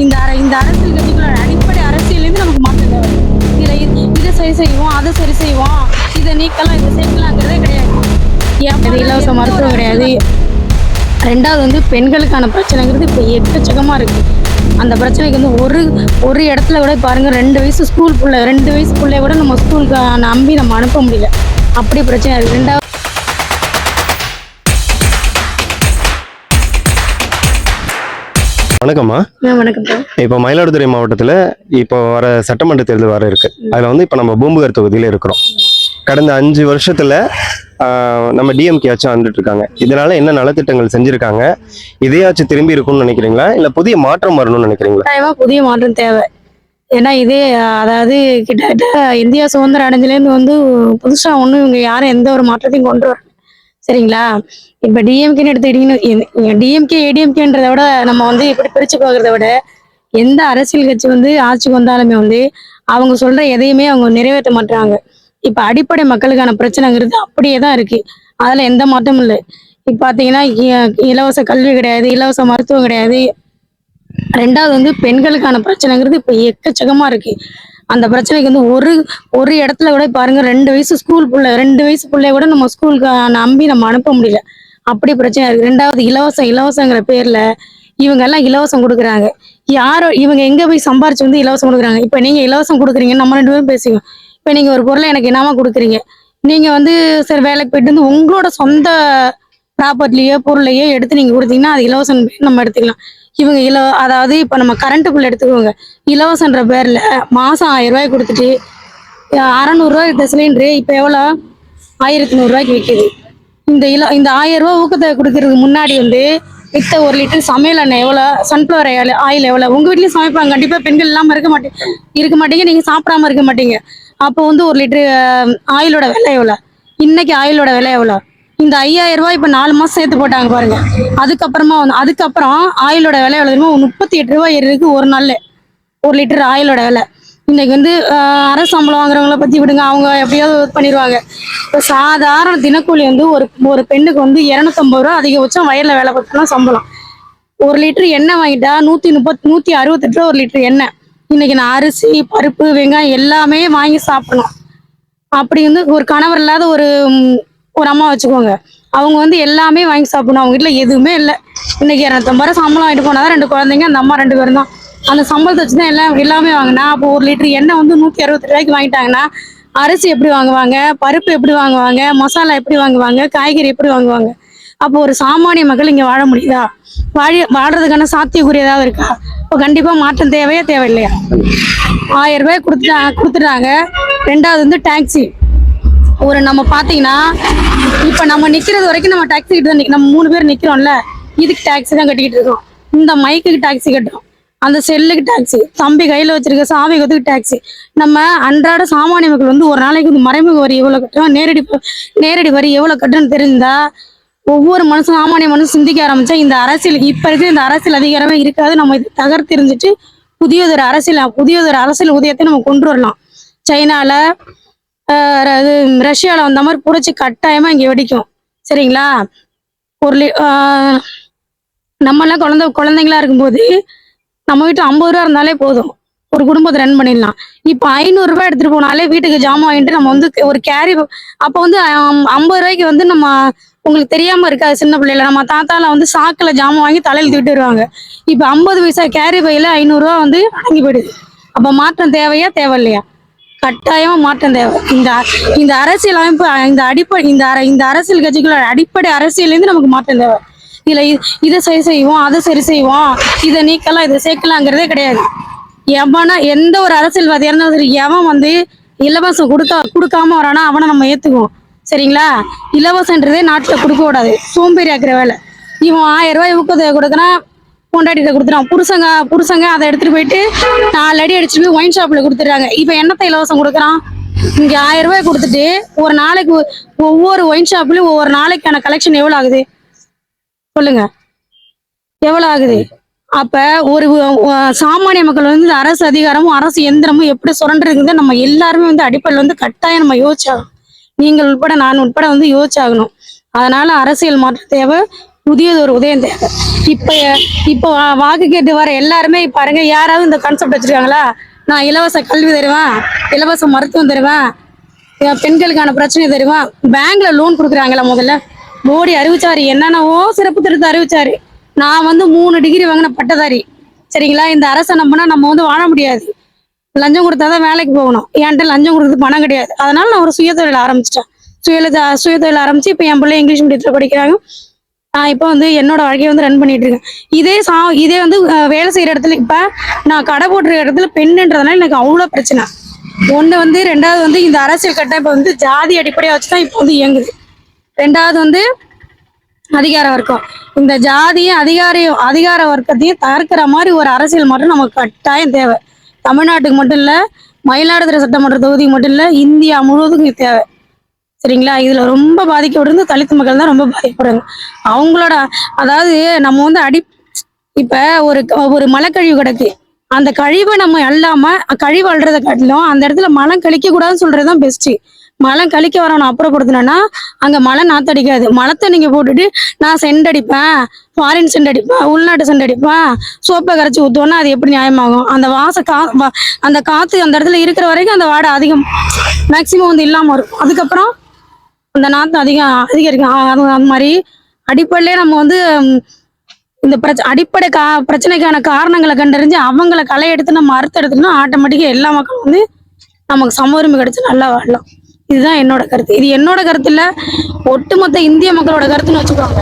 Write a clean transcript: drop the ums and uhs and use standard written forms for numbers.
இந்த அரசியல் கட்சிகளோட அடிப்படை அரசியலேருந்து நமக்கு மாற்றம் தேவை. இதை சரி செய்வோம், அதை சரி செய்வோம், இதை நீக்கலாம், இதை சேர்க்கலாங்கிறதே கிடையாது. இலவச மருத்துவம் கிடையாது. ரெண்டாவது வந்து பெண்களுக்கான பிரச்சனைங்கிறது இப்போ எக்கச்சக்கமாக இருக்குது. அந்த பிரச்சனைக்கு வந்து ஒரு இடத்துல கூட பாருங்க, 2 வயசு ஸ்கூல் பிள்ளை 2 வயசு பிள்ளைய கூட நம்ம ஸ்கூலுக்கு நம்பி நம்ம அனுப்ப முடியல. அப்படி பிரச்சனை இருக்குது. ரெண்டாவது வணக்கம்மா. வணக்கம். இப்போ மயிலாடுதுறை மாவட்டத்தில் இப்போ வர சட்டமன்ற தேர்தல் வர இருக்கு. அதில் வந்து இப்போ நம்ம பூம்புகார் தொகுதியில் இருக்கிறோம். கடந்த 5 வருஷத்துல நம்ம டிஎம்கே ஆச்சும் வந்துட்டு இருக்காங்க. இதனால என்ன நலத்திட்டங்கள் செஞ்சிருக்காங்க, இதையாச்சும் திரும்பி இருக்கும்னு நினைக்கிறீங்களா, இல்ல புதிய மாற்றம் வரணும்னு நினைக்கிறீங்களா? புதிய மாற்றம் தேவை. ஏன்னா இதே அதாவது கிட்டத்தட்ட இந்தியா சுதந்திரம் அடைஞ்சிலேருந்து வந்து புதுசா ஒன்றும் இவங்க யாரும் எந்த ஒரு மாற்றத்தையும் கொண்டு வர. சரிங்களா? இப்ப டிஎம்கேன்னு எடுத்துக்கிட்டீங்கன்னா, டிஎம்கே ஏடிஎம்கேன்றத விட நம்ம வந்து இப்படி பிரிச்சு போகிறத விட எந்த அரசியல் கட்சி வந்து ஆட்சிக்கு வந்தாலுமே வந்து அவங்க சொல்ற எதையுமே அவங்க நிறைவேற்ற மாட்டாங்க. இப்ப அடிப்படை மக்களுக்கான பிரச்சனைங்கிறது அப்படியே தான் இருக்கு. அதுல எந்த மாற்றமும் இல்லை. இப்ப பாத்தீங்கன்னா இலவச கல்வி கிடையாது, இலவச மருத்துவம் கிடையாது. ரெண்டாவது வந்து பெண்களுக்கான பிரச்சனைங்கிறது இப்ப எக்கச்சக்கமா இருக்கு. அந்த பிரச்சனைக்கு வந்து ஒரு இடத்துல கூட பாருங்க, 2 வயசு ஸ்கூல் பிள்ளை 2 வயசு பிள்ளைய கூட நம்ம ஸ்கூலுக்கு நம்பி நம்ம அனுப்ப முடியல. அப்படி பிரச்சனை இருக்கு. ரெண்டாவது இலவசங்கிற பேர்ல இவங்க எல்லாம் இலவசம் கொடுக்குறாங்க. யாரோ இவங்க எங்க போய் சம்பாரிச்சு வந்து இலவசம் கொடுக்குறாங்க. இப்ப நீங்க இலவசம் கொடுக்குறீங்க, நம்ம 2 பேரும் பேசுவோம். இப்ப நீங்க ஒரு பொருளை எனக்கு என்னமா கொடுக்குறீங்க, நீங்க வந்து சரி வேலைக்கு போயிட்டு வந்து உங்களோட சொந்த ப்ராப்பர்ட்டிலையோ பொருளையோ எடுத்து நீங்க கொடுத்தீங்கன்னா அது இலவசம் நம்ம எடுத்துக்கலாம். இவங்க அதாவது இப்ப நம்ம கரண்ட் பில் எடுத்துக்கோங்க. இலவசன்ற பேர்ல மாசம் 1000 ரூபாய் கொடுத்துட்டு 600 ரூபாய் சிலிண்டரு இப்ப எவ்வளவு 1100 ரூபாய்க்கு விற்கிது. இந்த 1000 ரூபாய் ஊக்கத்தொகை கொடுக்கறதுக்கு முன்னாடி வந்து வித்த 1 லிட்டர் சமையல் எண்ணெய் எவ்வளவு, சன்ஃபிளவர் ஆயில் எவ்வளவு. உங்க வீட்லயும் சமைப்பாங்க கண்டிப்பா, பெண்கள் இல்லாம இருக்க மாட்டீங்க, நீங்க சாப்பிடாம இருக்க மாட்டீங்க. அப்போ வந்து 1 லிட்டர் ஆயிலோட விலை எவ்வளவு, இன்னைக்கு ஆயிலோட விலை எவ்வளவு. இந்த 5000 ரூபாய் இப்ப 4 மாசம் சேர்த்து போட்டாங்க பாருங்க. அதுக்கப்புறம் ஆயிலோட விலை எவ்வளவு, 38 ரூபாய் இருக்கு ஒரு நாள்ல 1 லிட்டர் ஆயிலோட விலை. இன்னைக்கு வந்து அரசு சம்பளம் வாங்குறவங்கள பத்தி விடுங்க, அவங்க எப்படியாவது பண்ணிடுவாங்க. இப்போ சாதாரண தினக்கூலி வந்து ஒரு பெண்ணுக்கு வந்து 250 ரூபா அதிகபட்சம் வயல்ல வேலை பார்த்தோம்னா சம்பளம். 1 லிட்டர் எண்ணெய் வாங்கிட்டா 168 ரூபா 1 லிட்டர் எண்ணெய். இன்னைக்கு நான் அரிசி பருப்பு வெங்காயம் எல்லாமே வாங்கி சாப்பிடணும். அப்படி வந்து ஒரு கணவர் இல்லாத ஒரு அம்மா வச்சுக்கோங்க, அவங்க வந்து எல்லாமே வாங்கி சாப்பிடணும். அவங்க வீட்டுல எதுவுமே இல்லை. இன்னைக்கு 250 ரூபா சம்பளம் வாங்கிட்டு போனாதான் 2 குழந்தைங்க, அந்த அம்மா 2 பேரும் தான். அந்த சம்பளத்தை வச்சுதான் எல்லாமே வாங்கினா, அப்போ 1 லிட்டர் எண்ணெய் வந்து 168 ரூபாய்க்கு வாங்கிட்டாங்கன்னா அரிசி எப்படி வாங்குவாங்க, பருப்பு எப்படி வாங்குவாங்க, மசாலா எப்படி வாங்குவாங்க, காய்கறி எப்படி வாங்குவாங்க? அப்போ ஒரு சாமானிய மக்கள் இங்க வாழ முடியுதா? வாழ்றதுக்கான சாத்தியக்குரிய ஏதாவது இருக்கா? இப்போ கண்டிப்பா மாற்றம் தேவையில்லையா? 1000 ரூபாய் கொடுத்துட்டாங்க. ரெண்டாவது வந்து டாக்ஸி. நம்ம பாத்தீங்கன்னா இப்ப நம்ம நிக்கிறது வரைக்கும் நம்ம டாக்ஸி கிட்ட தான் நம்ம 3 பேர் நிக்கிறோம்ல, இதுக்கு டாக்ஸி தான் கட்டிக்கிட்டு இருக்கோம். இந்த மைக்குக்கு டாக்ஸி கட்டுறோம், அந்த செல்லுக்கு டாக்ஸி, தம்பி கையில வச்சிருக்க சாவி கொத்துக்கு டாக்ஸி. நம்ம அன்றாட சாமானிய மக்கள் வந்து ஒரு நாளைக்கு வந்து மறைமுக வரி எவ்வளவு கட்டுறோம், நேரடி வரி எவ்வளவு கட்டுறோம்னு தெரிஞ்சா ஒவ்வொரு சாமானிய மனுஷன் சிந்திக்க ஆரம்பிச்சா இந்த அரசியல் இப்ப இருக்கிற இந்த அரசியல் அதிகாரமே இருக்காது. நம்ம இது தகர்த்து எறிஞ்சிட்டு புதியதொரு அரசியல் உதயத்தை நம்ம கொண்டு வரலாம். சைனால ரஷ்யால வந்த மாதிரி புரட்சி கட்டாயமா இங்க வெடிக்கும். சரிங்களா? நம்ம எல்லாம் குழந்தைங்களா இருக்கும்போது நம்ம வீட்டு 50 ரூபா இருந்தாலே போதும், ஒரு குடும்பத்தை ரன் பண்ணிடலாம். இப்ப 500 ரூபாய் எடுத்துட்டு போனாலே வீட்டுக்கு ஜாமான் வாங்கிட்டு நம்ம வந்து ஒரு கேரி. அப்ப வந்து 50 ரூபாய்க்கு வந்து நம்ம, உங்களுக்கு தெரியாம இருக்காது சின்ன பிள்ளைல, நம்ம தாத்தால வந்து சாக்குல ஜாமான் வாங்கி தலையில தூக்கிட்டு வருவாங்க. இப்ப 50 பைசா கேரி பையில 500 ரூபா வந்து அடங்கி போயிடுது. அப்ப மாற்றம் தேவையா தேவையில்லையா? கட்டாயமா மாற்றம் தேவை. இந்த அரசியல் அமைப்பு இந்த அரசியல் கட்சிகளோட அடிப்படை அரசியலேருந்து நமக்கு மாற்றம் தேவை. இதை சரி செய்வோம், அதை சரி செய்வோம், இதை நீக்கலாம், இதை சேர்க்கலாங்கிறதே கிடையாது. எந்த ஒரு அரசியல்வாதியா இருந்தாலும் சரி, எவன் வந்து இலவசம் கொடுக்காம வரானா அவனை நம்ம ஏத்துக்குவோம். சரிங்களா? இலவசன்றதே நாட்டுல கொடுக்க கூடாது, சோம்பேறி ஆக்குற வேலை. இவன் 1000 ரூபாய் ஊக்கத்தொகை கொடுக்குறான், பொண்டாட்டிட்ட கொடுத்துறான். புருஷங்க அதை எடுத்துட்டு போயிட்டு 4 அடி அடிச்சுட்டு போய் ஒயின் ஷாப்ல கொடுத்துட்றாங்க. இப்ப என்னத்தை இலவசம் கொடுக்குறான்? இங்க 1000 ரூபாய் கொடுத்துட்டு ஒரு நாளைக்கு ஒவ்வொரு ஒயின் ஷாப்லயும் ஒவ்வொரு நாளைக்கான கலெக்ஷன் எவ்வளவு ஆகுது சொல்லுங்க, எவ்வளவு ஆகுது? அப்ப ஒரு சாமானிய மக்கள் வந்து அரசு அதிகாரமும் அரசு எந்திரமும் எப்படி சுரண்டுறதுங்க நம்ம எல்லாருமே வந்து அடிப்படையில் வந்து கட்டாயம் நம்ம யோசிச்சாகணும். நீங்கள் உட்பட நான் உட்பட வந்து யோசிச்சாகணும். அதனால அரசியல் மாற்றம் தேவை, புதியதொரு உதயம் தேவை. இப்போ இப்போ வாக்கு கேட்டு வர எல்லாருமே பாருங்க, யாராவது இந்த கான்செப்ட் வச்சிருக்காங்களா? நான் இலவச கல்வி தருவேன், இலவச மருத்துவம் தருவேன், பெண்களுக்கான பிரச்சனை தருவேன். பேங்க்ல லோன் கொடுக்குறாங்களா? முதல்ல மோடி அறிவிச்சாரு, என்னென்னவோ சிறப்பு திட்டத்தை அறிவிச்சாரு. நான் வந்து 3 டிகிரி வாங்கின பட்டதாரி, சரிங்களா? இந்த அரசை நம்பினா நம்ம வந்து வாழ முடியாது. லஞ்சம் கொடுத்தாதான் வேலைக்கு போகணும். என்கிட்ட லஞ்சம் கொடுக்குறது பணம் கிடையாது. அதனால நான் ஒரு சுயதொழில் ஆரம்பிச்சிட்டேன். சுயதொழில் ஆரம்பிச்சு இப்போ என் பிள்ளை இங்கிலீஷ் மீடியத்தில் படிக்கிறாங்க. நான் இப்போ வந்து என்னோட வாழ்க்கையை வந்து ரன் பண்ணிட்டு இருக்கேன். இதே வந்து வேலை செய்யற இடத்துல இப்ப நான் கடை போட்டுற இடத்துல பெண்ணுன்றதுனால எனக்கு அவ்வளோ பிரச்சனை. ஒண்ணு வந்து, ரெண்டாவது வந்து இந்த அரசியல் கட்டமைப்பு வந்து ஜாதி அடிப்படையா வச்சுதான் இப்போ வந்து இயங்குது. ரெண்டாவது வந்து அதிகார வர்க்கம். இந்த ஜாதியும் அதிகார வர்க்கத்தையும் தகர்க்கிற மாதிரி ஒரு அரசியல் மாற்றம் நமக்கு கட்டாயம் தேவை. தமிழ்நாட்டுக்கு மட்டும் இல்ல, மயிலாடுதுறை சட்டமன்ற தொகுதிக்கு மட்டும் இல்ல, இந்தியா முழுவதும் இது தேவை. சரிங்களா? இதுல ரொம்ப பாதிக்கப்படுறது தலித் மக்கள் தான் ரொம்ப பாதிக்கப்படுறாங்க. அவங்களோட, அதாவது நம்ம வந்து இப்ப ஒரு மலக்கழிவு கிடக்கு. அந்த கழிவை நம்ம அள்ளாம, கழிவு அள்ளுறதை காட்டிலும் அந்த இடத்துல மலம் கழிக்க கூடாதுன்னு சொல்றதுதான் பெஸ்ட். மலம் கழிக்க வரவனை அப்புறப்படுத்தினா அங்க மலம் நாத்தடிக்காது. மலத்தை நீங்க போட்டுட்டு நான் சென்ட் அடிப்பேன், ஃபாரின் சென்ட் அடிப்பேன், உள்நாட்டு சென்ட் அடிப்பேன், சோப்பை கரைச்சி ஊத்துவோன்னா அது எப்படி நியாயமாகும்? அந்த அந்த காத்து அந்த இடத்துல இருக்கிற வரைக்கும் அந்த வாடை அதிகம் மேக்சிமம் வந்து இல்லாம இருக்கும். அதுக்கப்புறம் அந்த நாத்தம் அதிகரிக்கும். அது மாதிரி அடிப்படையிலே நம்ம வந்து இந்த அடிப்படை பிரச்சனைக்கான காரணங்களை கண்டறிஞ்சு அவங்கள களை எடுத்து நம்ம அறுத்து எடுத்துட்டோம்னா ஆட்டோமேட்டிக்கா எல்லா மக்களும் வந்து நமக்கு சம உரிமை கிடைச்சு நல்லா வாழலாம். இதுதான் என்னோட கருத்து. இது என்னோட கருத்து இல்ல, ஒட்டுமொத்த இந்திய மக்களோட கருத்துன்னு வச்சுக்கோங்க.